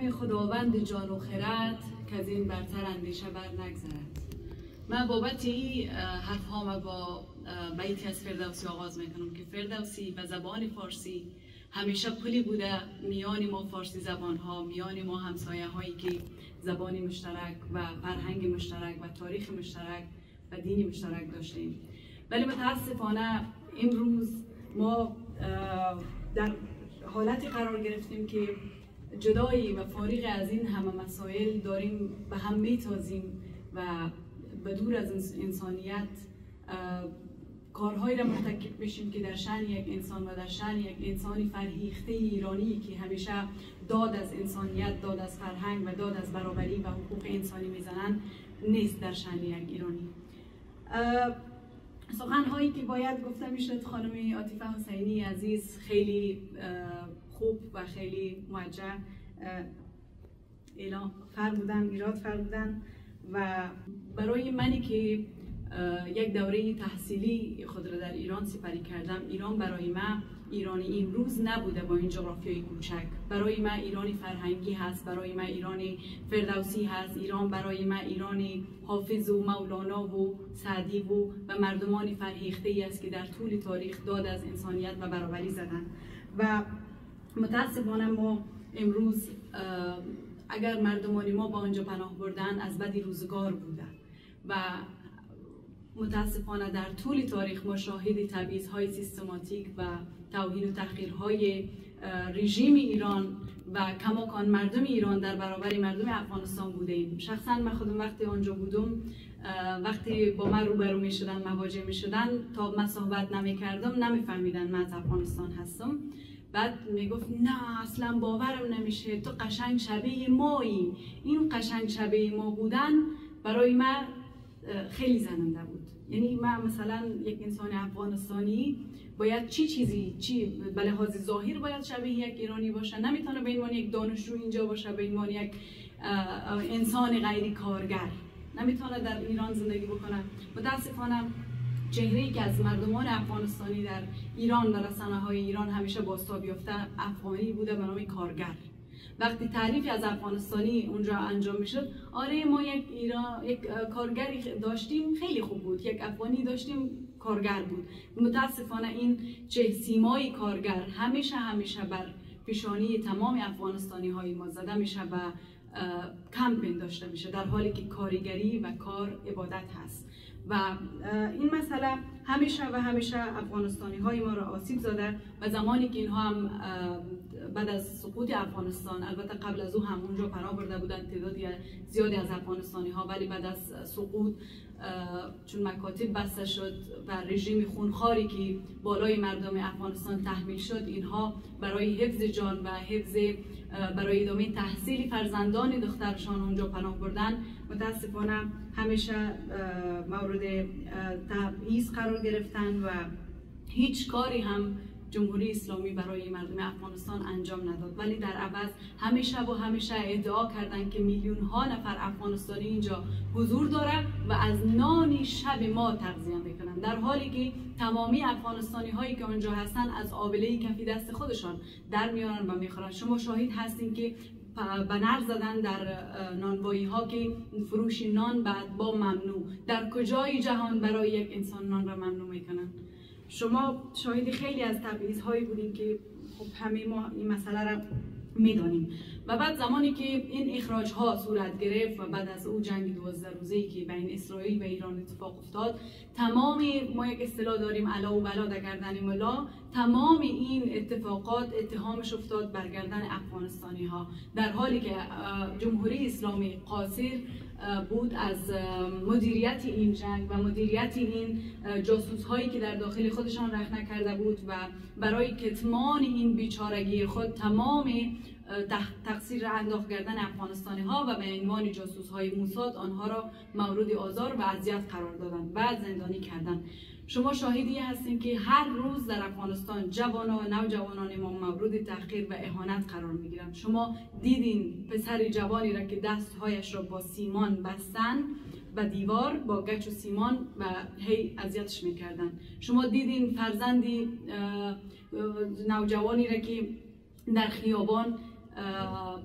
نام خداوند جان و خرد که از این برتر اندیشه بر نگذرد. من بابت این حرف ها با بیتی از فردوسی آغاز میکنم که فردوسی به زبان فارسی همیشه پلی بوده میان ما فارسی زبان ها، میان ما همسایه هایی که زبانی مشترک و فرهنگ مشترک و تاریخ مشترک و دینی مشترک داشتیم. ولی متاسفانه امروز ما در حالتی قرار گرفتیم که جدایی و فارغ از این همه مسائل داریم به هم میتازیم و به دور از انسانیت کارهایی را مرتکب میشیم که در شأن یک انسان و در شأن یک انسانی فرهیخته ایرانی که همیشه داد از انسانیت، داد از فرهنگ و داد از برابری و حقوق انسانی میزنن نیست در شأن یک ایرانی. سخنهایی که باید گفته میشد خانم عاطفه حسینی عزیز خیلی خوب و خیلی موجه اعلام فرمودن، ایراد فرمودن و برای منی که یک دوره تحصیلی خود را در ایران سپری کردم، ایران برای من ایرانی امروز نبوده با این جغرافیای کوچک. برای من ایرانی فرهنگی هست، برای من ایرانی فردوسی هست، ایران برای من ایرانی حافظ و مولانا و سعدی و مردمانی فرهیخته ای است که در طول تاریخ داد از انسانیت و برابری زدن. و متاسفانه ما امروز اگر مردمان ما با آنجا پناه بردن از بدی روزگار بوده و متاسفانه در طول تاریخ ما شاهد تبعیض‌های سیستماتیک و توهین و تحقیرهای رژیم ایران و کماکان مردم ایران در برابر مردم افغانستان بوده ایم. شخصا من خودم وقتی آنجا بودم، وقتی با من روبرو می شدن، مواجه می شدن، تا من صحبت نمی کردم نمیفهمیدن من از افغانستان هستم. بعد میگفت نه اصلا باورم نمیشه، تو قشنگ شبیه مایی. این قشنگ شبیه ما بودن برای من خیلی زننده بود. یعنی من مثلا یک انسان افغانستانی باید چی به لحاظ ظاهر باید شبیه یک ایرانی باشه، نمیتونه به عنوان یک دانشجو اینجا باشه، به عنوان یک انسان غیر کارگر نمیتونه در ایران زندگی بکنه. متاسفانه چهره‌ای که از مردمان افغانستانی در ایران و رسانه‌های ایران همیشه بازتاب یافته افغانی بوده به نام کارگر. وقتی تعریفی از افغانستانی اونجا انجام میشد، آره ما یک کارگری داشتیم خیلی خوب بود، یک افغانی داشتیم کارگر بود. متاسفانه این سیمای کارگر همیشه بر پیشانی تمام افغانستانی های ما زده میشه و کمپین داشته میشه، در حالی که کارگری و کار عبادت هست. و این مسئله همیشه افغانستانی های ما را آسیب زده و زمانی که اینها هم بعد از سقوط افغانستان، البته قبل از او هم اونجا پناه برده بودن تعدادی زیادی از افغانستانی ها، ولی بعد از سقوط چون مکاتب بسته شد و رژیم خونخواری که بالای مردم افغانستان تحمیل شد، اینها برای حفظ جان و حفظ برای ادامه تحصیل فرزندان دخترشان اونجا پناه بردن، متاسفانه همیشه مورد تبعیض قرار گرفتن و هیچ کاری هم جمهوری اسلامی برای مردم افغانستان انجام نداد. ولی در عوض همیشه ادعا کردند که میلیون ها نفر افغانستانی اینجا حضور داره و از نان شب ما تغذیه میکنن، در حالی که تمامی افغانستانی هایی که اونجا هستن از آبله کفی دست خودشان در میارن و میخورن. شما شاهد هستین که بنر زدن در نانوایی ها که فروش نان بعد با ممنوع. در کجای جهان برای یک انسان نان را ممنوع میکنن؟ شما شاهد خیلی از تبعیض هایی بودین که خب همه ما این مسئله را میدانیم. و بعد زمانی که این اخراج ها صورت گرفت و بعد از او جنگ 12 روزه‌ای که بین اسرائیل و ایران اتفاق افتاد، تمام ما یک اصطلاح داریم علا و بلا در گردن ملا، تمام این اتفاقات اتهامش افتاد بر گردن افغانستانی ها، در حالی که جمهوری اسلامی قاصر بود از مدیریت این جنگ و مدیریت این جاسوس هایی که در داخل خودشان رخ نکرده بود و برای کتمان این بیچارگی خود تمام تقصیر را انداخت گردن افغانستانی ها و به عنوان جاسوس های موساد آنها را مورد آزار و اذیت قرار دادند و زندانی کردند. شما شاهدی هستین که هر روز در افغانستان جوانان و نوجوانان ما مورد تحقیر و اهانت قرار میگیرند. شما دیدین پسر جوانی را که دستهایش را با سیمان بستن و دیوار با گچ و سیمان و هی اذیتش میکردن. شما دیدین فرزندی نوجوانی را که در خیابان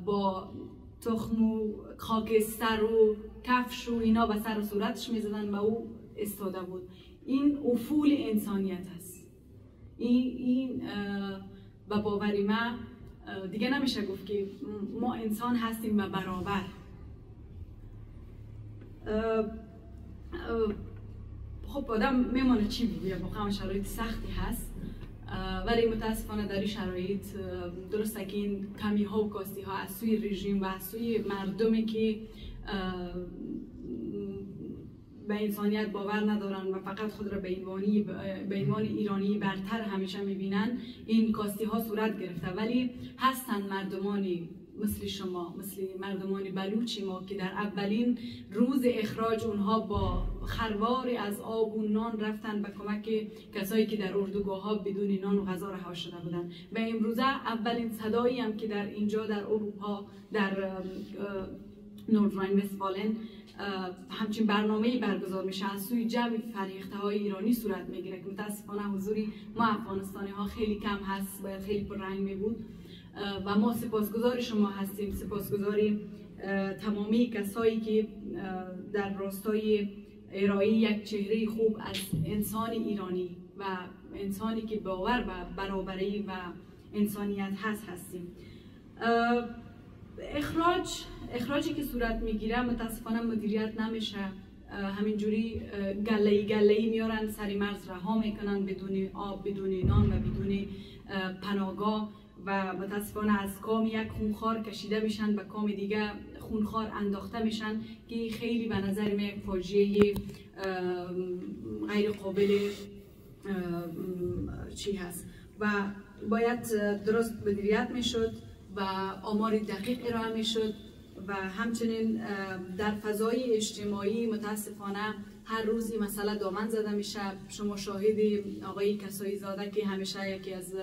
با تخم و خاکستر و کفش و اینا به سر و صورتش میزدن و او استاده بود. این افول انسانیت هست. این به باوری ما دیگه نمیشه گفت که ما انسان هستیم و برابر. خب آدم میمانه چی بگوید، واقعا شرایط سختی هست، ولی متاسفانه در این شرایط درسته که این کمی ها و کاستی ها از سوی رژیم و از سوی مردمی که به انسانیت باور ندارن و فقط خود را به عنوان ایرانی برتر همیشه میبینن، این کاستی ها صورت گرفته. ولی هستن مردمانی مثل شما، مثل مردمان بلوچی ما که در اولین روز اخراج اونها با خرواری از آب و نان رفتن به کمک کسایی که در اردوگاه ها بدون نان و غذا رها شده بودن. و امروزه اولین صدایی هم که در اینجا در اروپا در نوردراین وستفالن همچین برنامه‌ای برگزار میشه از سوی جمع فرهیخته های ایرانی صورت میگیره که متاسفانه حضوری ما افغانستانی ها خیلی کم هست، باید خیلی پررنگ می بود. و ما سپاسگزار شما هستیم، سپاسگزاری تمامی کسایی که در راستای ارائه یک چهره خوب از انسان ایرانی و انسانی که باور و برابری و انسانیت هستیم. اخراجی که صورت میگیره متاسفانه مدیریت نمیشه، همینجوری گله‌ای میارن سری مرز رها میکنن بدون آب، بدون نان و بدون پناهگاه و متاسفانه از کام یک خونخوار کشیده میشن به کام دیگه خونخوار انداخته میشن که خیلی به نظر من یک فاجعه غیر قابل چی هست و باید درست مدیریت میشد و آمار دقیق ارائه میشد و همچنین در فضای اجتماعی متاسفانه هر روز این مسئله دامن زده میشه. شما شاهد آقای کسایی زاده که همیشه یکی از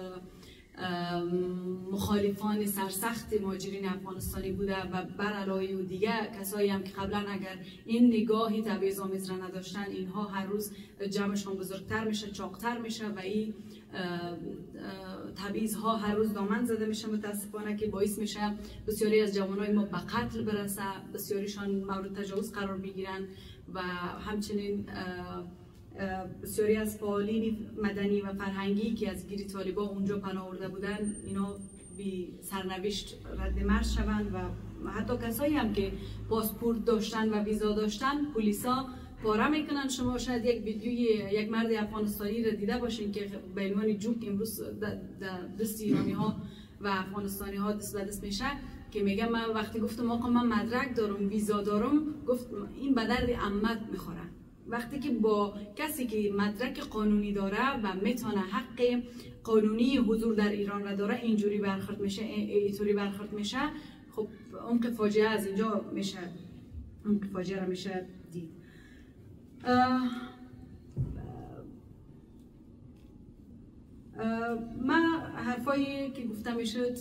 مخالفان سرسخت مهاجرین افغانستانی بوده و بر علاوه دیگه کسایی هم که قبلا اگر این نگاهی تبعیض‌آمیز را نداشتن، اینها هر روز جمعشون بزرگتر میشه، چاقتر میشه و این تبعیض‌ها هر روز دامن زده میشه متاسفانه که باعث میشه بسیاری از جوانای ما به قتل برسه، بسیاریشان مورد تجاوز قرار بگیرن و همچنین بسیاری از فعالین مدنی و فرهنگی که از گیر طالبان اونجا پناه آورده بودن اینا بی سرنوشت رد مرز شوند و حتی کسایی هم که پاسپورت داشتن و ویزا داشتن پلیسا پاره میکنن. شما شاید یک ویدیوی یک مرد افغانستانی را دیده باشین که به عنوان جوک امروز دست ایرانی ها و افغانستانی ها دست به دست میشه که میگه من وقتی گفتم آقا من مدرک دارم، ویزا دارم، گفت این به درد عمت میخوره. وقتی که با کسی که مدرک قانونی داره و میتونه حق قانونی حضور در ایران را داره اینجوری برخورد میشه، اینطوری برخورد میشه، خب عمق فاجعه از اینجا میشه، عمق فاجعه را میشه دید. ما حرفایی که گفته میشد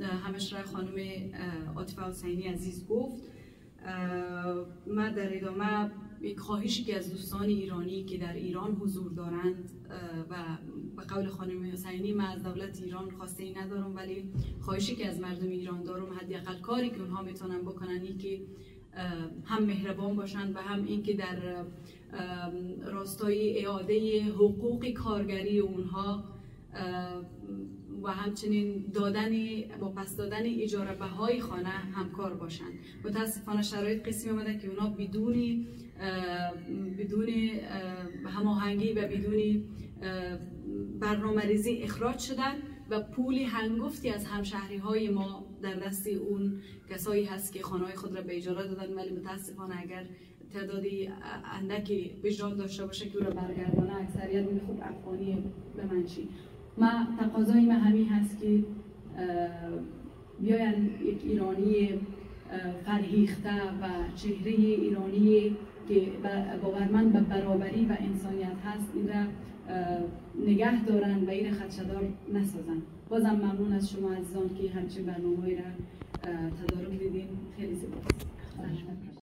همشرای خانم عاطفه حسینی عزیز گفت. ما در ادامه یک خواهشی که از دوستان ایرانی که در ایران حضور دارند و به قول خانم حسینی من از دولت ایران خواسته ای ندارم، ولی خواهشی که از مردم ایران دارم حداقل کاری که اونها میتونن بکنن این که هم مهربان باشند و هم اینکه در راستای اعاده حقوق کارگری اونها و همچنین با پس دادن اجاره بهای خانه همکار باشند. متاسفانه شرایط قسمی آمده که اونا بدون هماهنگی و بدون برنامه ریزی اخراج شدن و پول هنگفتی از همشهری های ما در دست اون کسایی هست که خانه های خود را به اجاره دادن، ولی متاسفانه اگر تعدادی اندکی وجدان داشته باشه که او را برگردانه اکثریت خود افغانی بمنشی. ما تقاضای ما همین هست که بیاین یک ایرانی فرهیخته و چهره ایرانی که باورمند به برابری و انسانیت هست این را نگه دارن و این را خدشه‌دار نسازن. بازم ممنون از شما عزیزان که همچین برنامه‌ای را تدارک دیدین. خیلی سپاس.